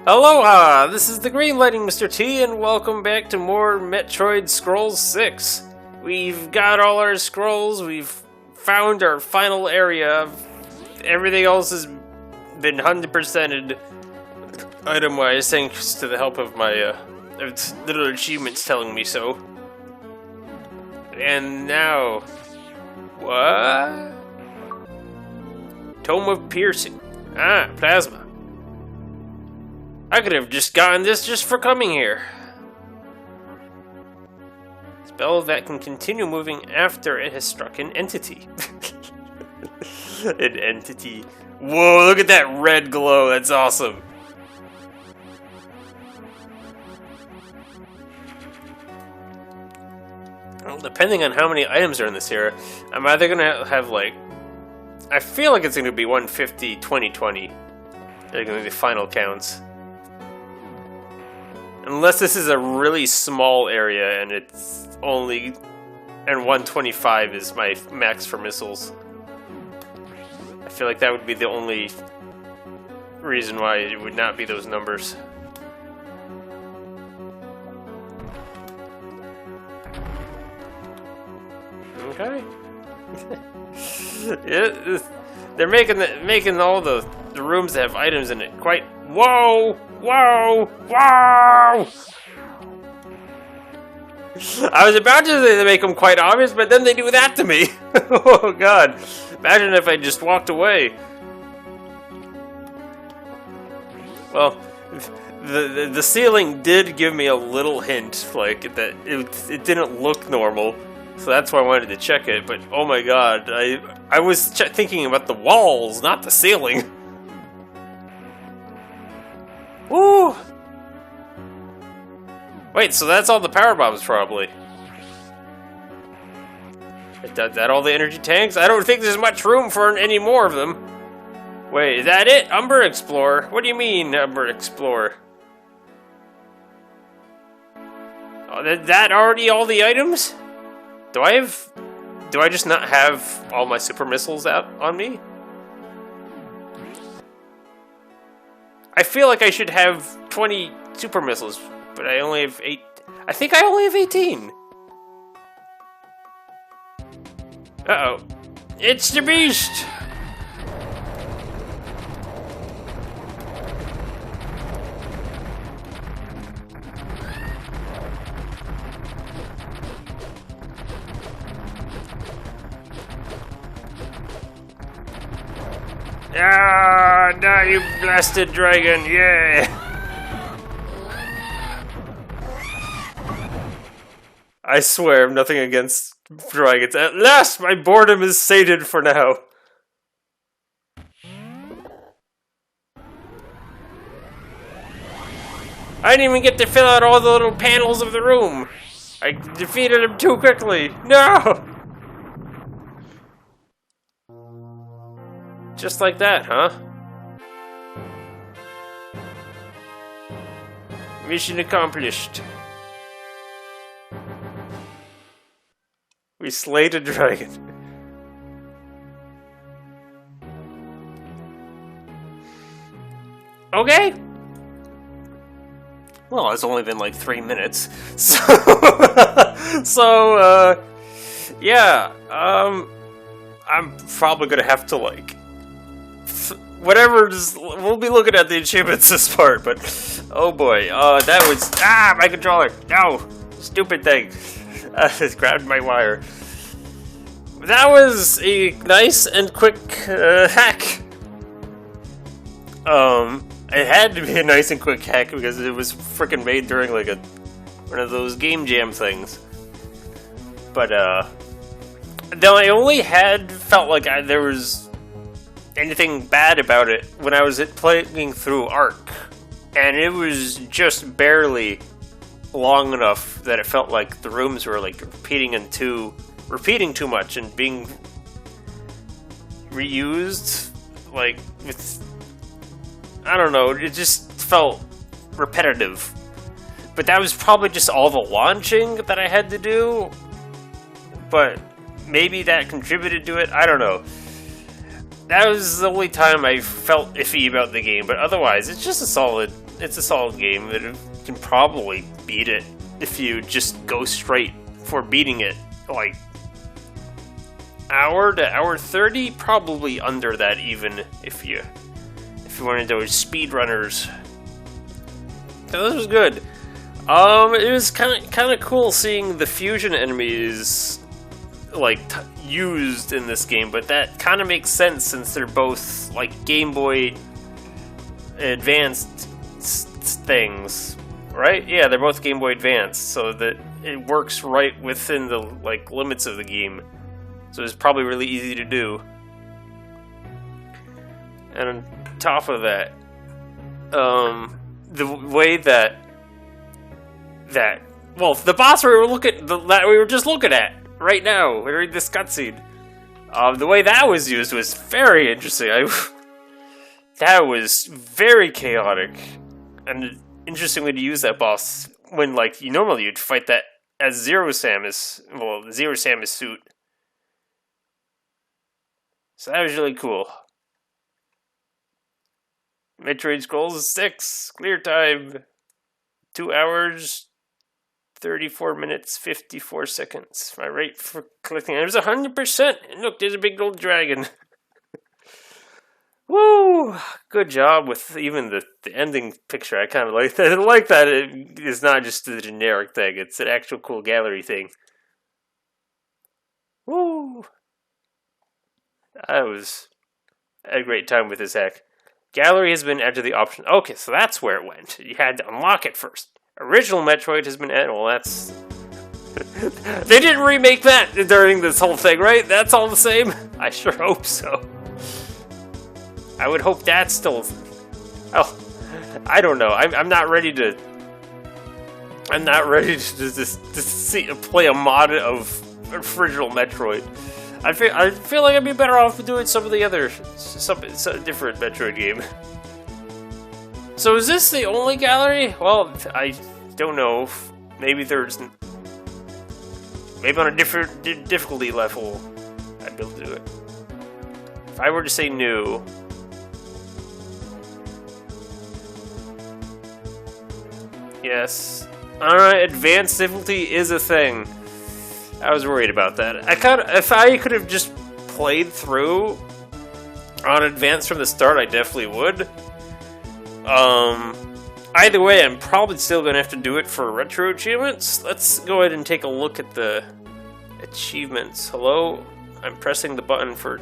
Aloha! This is the Green Lighting Mr. T, and welcome back to more Metroid Scrolls 6. We've got all our scrolls, we've found our final area, everything else has been 100%ed item-wise thanks to the help of my little achievements telling me so. And now... what? Tome of Piercing. Ah, plasma. I could have just gotten this just for coming here. Spell that can continue moving after it has struck an entity. An entity. Whoa, look at that red glow. That's awesome. Well, depending on how many items are in this area, I'm either going to have like... I feel like it's going to be 150, 20, 20. They're going to be the final counts. Unless this is a really small area and it's only... and 125 is my max for missiles. I feel like that would be the only reason why it would not be those numbers. Okay. Yeah, they're making all the rooms that have items in it quite... Whoa! Whoa! Whoa! I was about to say they make them quite obvious, but then they do that to me. Oh god. Imagine if I just walked away. Well, the ceiling did give me a little hint, like, that it didn't look normal. So that's why I wanted to check it, but oh my god, I was thinking about the walls, not the ceiling. Woo! Wait, so that's all the power bombs, probably. Is that all the energy tanks? I don't think there's much room for any more of them. Wait, is that it? Umber Explorer? What do you mean, Umber Explorer? Oh, that already all the items? Do I just not have all my super missiles out on me? I feel like I should have 20 super missiles, but I only have 8. I think I only have 18. Uh-oh. It's the beast! Ah, no, you blasted dragon, yeah! I swear, I'm nothing against dragons. At last, my boredom is sated for now. I didn't even get to fill out all the little panels of the room. I defeated him too quickly. No! Just like that, huh? Mission accomplished. We slayed a dragon. Okay. Well, it's only been like 3 minutes. So, yeah. I'm probably gonna have to, like... whatever, we'll be looking at the achievements this part, but oh boy, that was, my controller, no, stupid thing, it grabbed my wire. That was a nice and quick hack. It had to be a nice and quick hack because it was freaking made during like one of those game jam things. But though I only felt like there was anything bad about it when I was playing through Arc, and it was just barely long enough that it felt like the rooms were like repeating too much and being reused, like with, I don't know, it just felt repetitive. But that was probably just all the launching that I had to do, but maybe that contributed to it, I don't know. that was the only time I felt iffy about the game, but otherwise, it's just a solid game that you can probably beat it if you just go straight for beating it, like, hour to hour 30, probably under that even, if you're one of those speedrunners. So this was good. It was kind of cool seeing the fusion enemies like used in this game, but that kind of makes sense since they're both like Game Boy Advanced things, right? Yeah, they're both Game Boy Advanced, so that it works right within the like limits of the game. So it's probably really easy to do. And on top of that, the way that well, the boss we were just looking at right now during this cutscene, the way that was used was very interesting. That was very chaotic and interesting way to use that boss when, like, normally you'd fight that as Zero Samus, well, the Zero Samus suit. So that was really cool. Metroid Scrolls 6, clear time, 2 hours, 34 minutes, 54 seconds. My rate for collecting it was 100%. And look, there's a big old dragon. Woo! Good job with even the ending picture. I kind of like that. I like that it is not just a generic thing. It's an actual cool gallery thing. Woo! I had a great time with this hack. Gallery has been added to the option. Okay, so that's where it went. You had to unlock it first. Original Metroid has been added. Well, that's... They didn't remake that during this whole thing, right? That's all the same? I sure hope so. I would hope that's still... Oh, I don't know. I'm not ready to... I'm not ready to play a mod of original Metroid. I feel like I'd be better off doing some of the other, some different Metroid game. So is this the only gallery? Well, I don't know. Maybe there's... Maybe on a different difficulty level, I'd be able to do it. If I were to say new... Yes. Alright, advanced difficulty is a thing. I was worried about that. If I could have just played through on advanced from the start, I definitely would. Either way, I'm probably still going to have to do it for retro achievements. Let's go ahead and take a look at the achievements. Hello? I'm pressing the button for...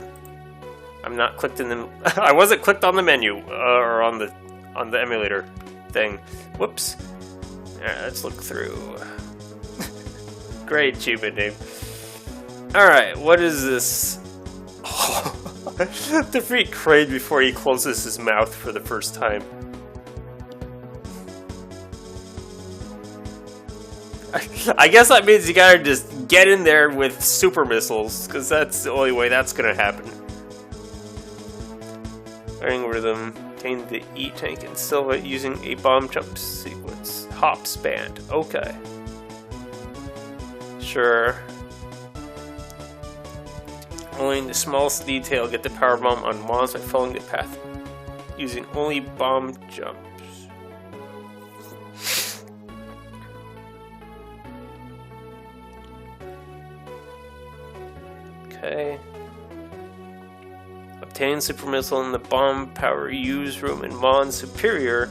I'm not clicked in the... I wasn't clicked on the menu, or on the emulator thing. Whoops. Alright, let's look through. Great achievement name. Alright, what is this? Oh, defeat Kraid before he closes his mouth for the first time. I guess that means you gotta just get in there with super missiles, because that's the only way that's gonna happen. Learning rhythm, obtain the E-tank and Silva using a bomb jump sequence. Hops band, okay. Sure. Only in the smallest detail get the power bomb on Mons by following the path using only bomb jumps. Okay. Obtain super missile in the bomb power use room in Mons Superior.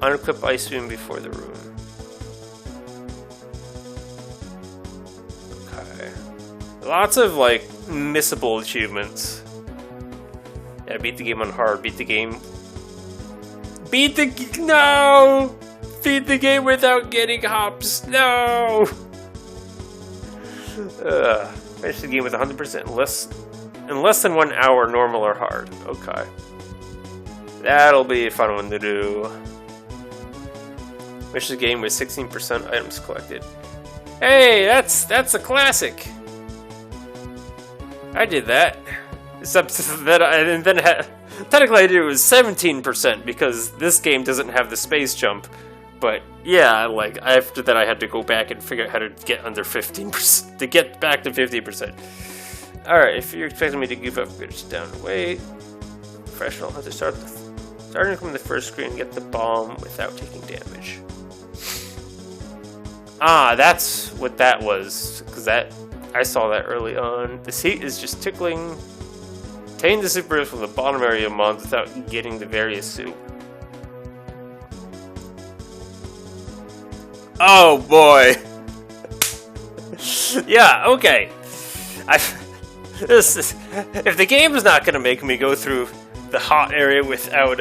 Unequip ice beam before the room. Lots of, like, missable achievements. Yeah, beat the game on hard, beat the game... No! Beat the game without getting hops, no! Finish the game with 100% in less than 1 hour, normal or hard. Okay. That'll be a fun one to do. Finish the game with 16% items collected. Hey, that's a classic! I did that. Except that and then technically I did it was 17% because this game doesn't have the space jump. But yeah, like after that I had to go back and figure out how to get under 15% to get back to 50%. Alright, if you're expecting me to give up, it's down to wait. Professional hunter starting from the first screen, get the bomb without taking damage. Ah, that's what that was. Because I saw that early on. The seat is just tickling. Obtain the super from the bottom area of mons without getting the various suit. Oh boy. Yeah, okay. If the game is not gonna make me go through the hot area without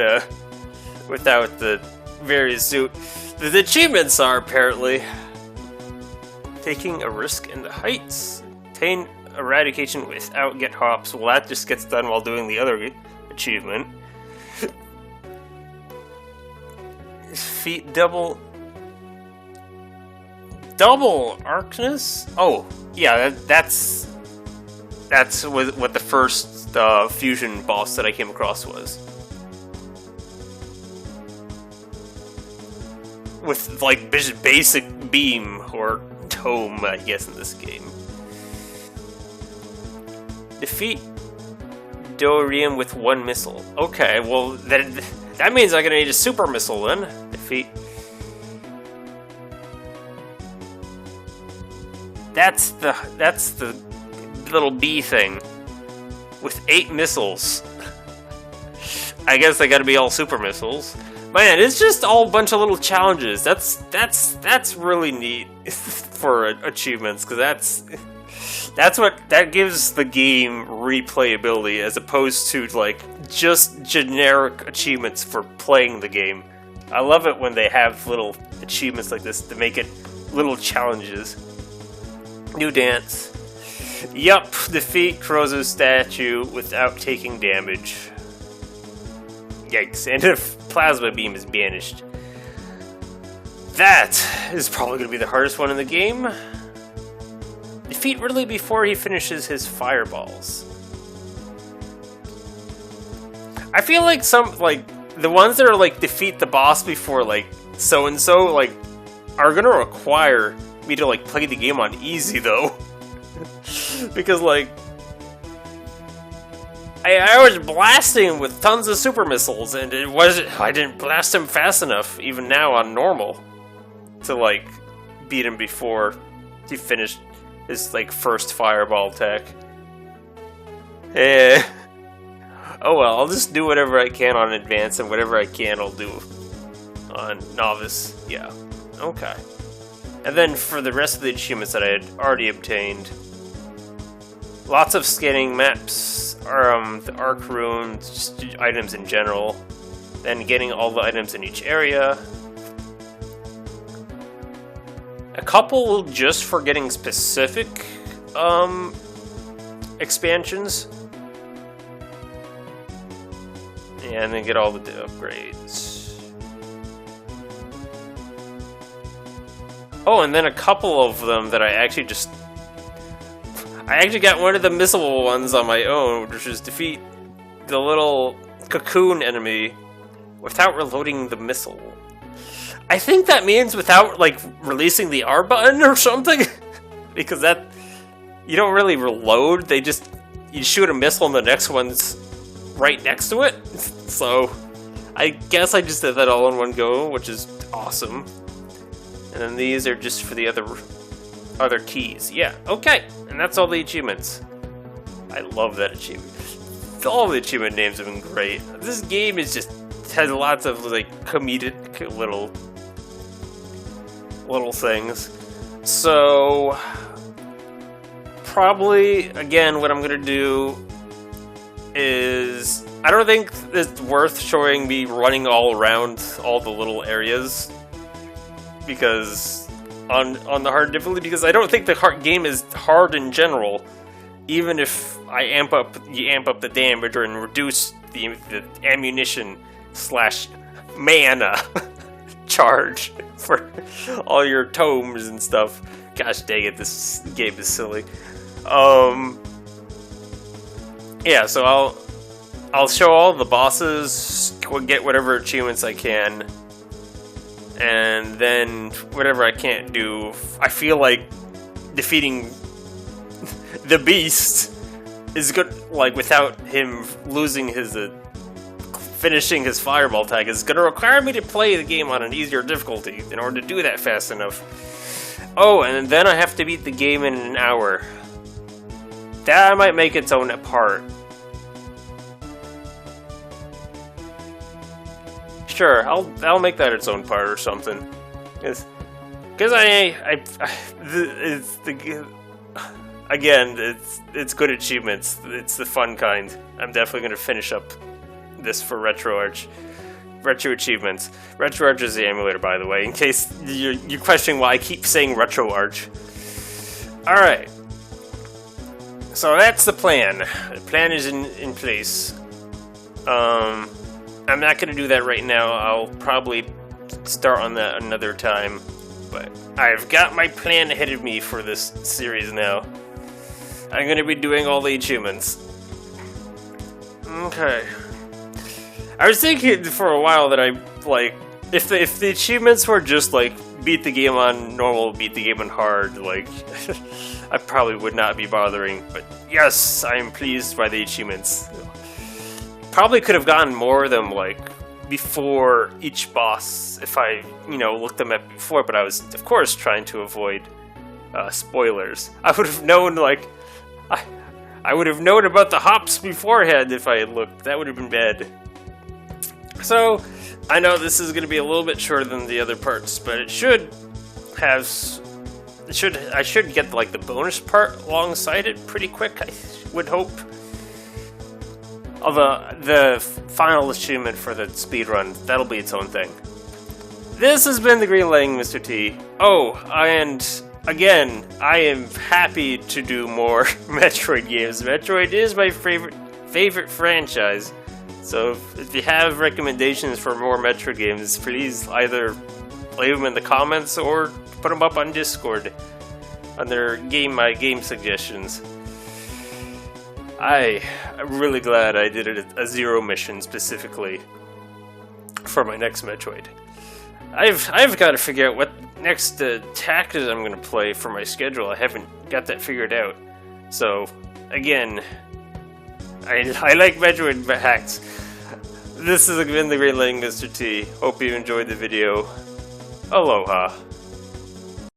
the various suit, the achievements are apparently taking a risk in the heights, obtain eradication without get hops. Well, that just gets done while doing the other achievement. Feet double arcness. Oh, yeah, that's what the first fusion boss that I came across was. With like basic beam or tome, I guess, in this game. Defeat Dorium with one missile. Okay, well that means I'm gonna need a super missile then. Defeat. That's the little bee thing with 8 missiles. I guess they gotta be all super missiles. Man, it's just all a bunch of little challenges. That's really neat for achievements, because that gives the game replayability as opposed to like just generic achievements for playing the game. I love it when they have little achievements like this to make it little challenges. New dance. Yup, defeat Crozo's statue without taking damage. Yikes, and if plasma beam is banished. That is probably going to be the hardest one in the game. Defeat Ridley before he finishes his fireballs. I feel like the ones that are like defeat the boss before like so-and-so like are going to require me to like play the game on easy though. Because like I was blasting him with tons of super missiles, and I didn't blast him fast enough, even now on normal, to like beat him before he finished his like first fireball attack. Eh. Oh well, I'll just do whatever I can on advanced, and whatever I can I'll do on novice. Yeah. Okay. And then for the rest of the achievements that I had already obtained, lots of scanning maps, the arc runes, just items in general, then getting all the items in each area. A couple just for getting specific expansions. And then get all the upgrades. Oh, and then a couple of them that I actually got one of the missile ones on my own, which is defeat the little cocoon enemy without reloading the missile. I think that means without, like, releasing the R button or something. Because that, you don't really reload, you shoot a missile and the next one's right next to it. So, I guess I just did that all in one go, which is awesome. And then these are just for the other keys. Yeah, okay. And that's all the achievements. I love that achievement. All the achievement names have been great. This game is has lots of like comedic little things. So probably again what I'm gonna do is I don't think it's worth showing me running all around all the little areas. Because on the hard difficulty, because I don't think the game is hard in general, even if you amp up the damage or reduce the ammunition / mana charge for all your tomes and stuff. Gosh dang it, this game is silly. Yeah, so I'll show all the bosses, get whatever achievements I can. And then, whatever I can't do, I feel like defeating the beast is good, like, without him losing his, finishing his fireball tag, is going to require me to play the game on an easier difficulty in order to do that fast enough. Oh, and then I have to beat the game in an hour. That might make its own part. Sure, I'll make that its own part or something. Because again, it's good achievements. It's the fun kind. I'm definitely going to finish up this for Retro achievements. RetroArch is the emulator, by the way, in case you're questioning why I keep saying RetroArch. Alright. So that's the plan. The plan is in place. I'm not going to do that right now. I'll probably start on that another time. But I've got my plan ahead of me for this series now. I'm going to be doing all the achievements. Okay. I was thinking for a while that if the achievements were just like beat the game on normal, beat the game on hard, like I probably would not be bothering. But yes, I am pleased by the achievements. Probably could have gotten more of them like before each boss if I, looked them up before. But I was, of course, trying to avoid spoilers. I would have known I would have known about the hops beforehand if I had looked. That would have been bad. So, I know this is going to be a little bit shorter than the other parts, but it should have... I should get, like, the bonus part alongside it pretty quick, I would hope. Although, the final achievement for the speedrun, that'll be its own thing. This has been the Green Lang, Mr. T. Oh, and... again, I am happy to do more Metroid games. Metroid is my favorite franchise. So if you have recommendations for more Metroid games, please either leave them in the comments or put them up on Discord under my game suggestions. I'm really glad I did a Zero Mission specifically for my next Metroid. I've got to figure out what next tactics I'm going to play for my schedule. I haven't got that figured out. So, again, I like Metroid hacks. This has been the Green Lang, Mr. T. Hope you enjoyed the video. Aloha.